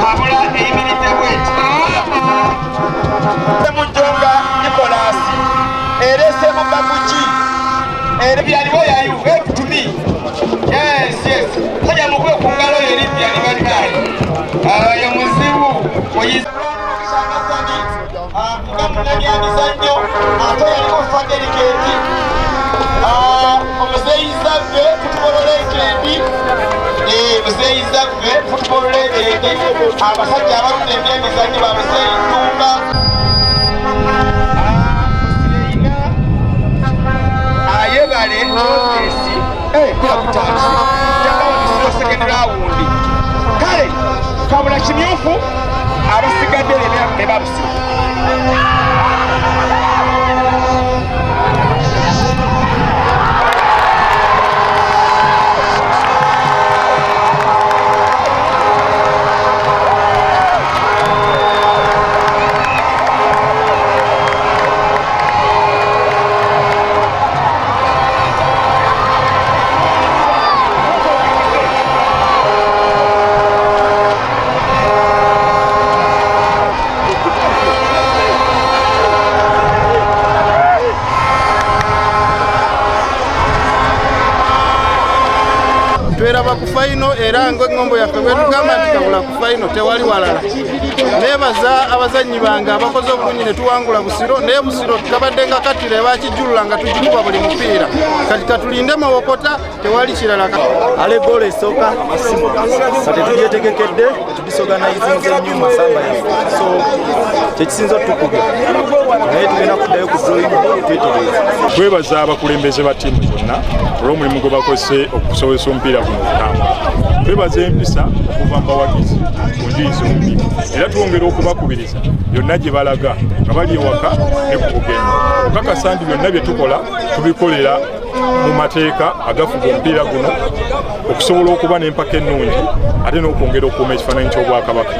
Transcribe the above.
habula eyimiridde bweti Mujonga Nikolasi erese mu bakuki eri byaliwo yayu ekutumi yes kajya mukwe ku ngalo eri byali balinayo ayo muzibu oyiza Muzannyo ate yaliko faderiketi omuzeyizavve futubolo legendi muzeyizavve futubolo legendi abasajja abalunda ebyemizannyo bamuzeyitunga ayebale esi kulakutaki jagawanisiro second round kale kabula kimyufu abasigadde ne babusira Tweraba ku faino era ng'engombo yaffe bwe tugamba nti kabula ku faino tewali walala. Neebaza abazannyi bange abakoze obulungi ne tuwangula Busiro naye Busiro tukabadde nga katire bakijjulula nga tugikuba buli mupiira kati katulinde mawokota tewali kirala. Ale goal esooka kati tugyetegekedde tudisorganizinze nnyo masamba yaffe so kyekisinza tukuga naye tugenda kuddayo ku drawing board twetegereza. Twebaza abakulembeze ba ttiimu zonna olw'omulimu gwe bakozese okusobozesa omupiira guno okutambula. Twebaza empisa okuva mu bawagizi ku njuyi zombi era twongera okubakubiriza byonna gye balaga nga bali ewaka ne ku bugenyi okakasa nti byonna bye tukola tubikolera mu mateeka agafuga omupiira guno okusobola okuba n'empaka ennungi ate n'okwongera okukuuma ekifaananyi ky'Obwakabaka.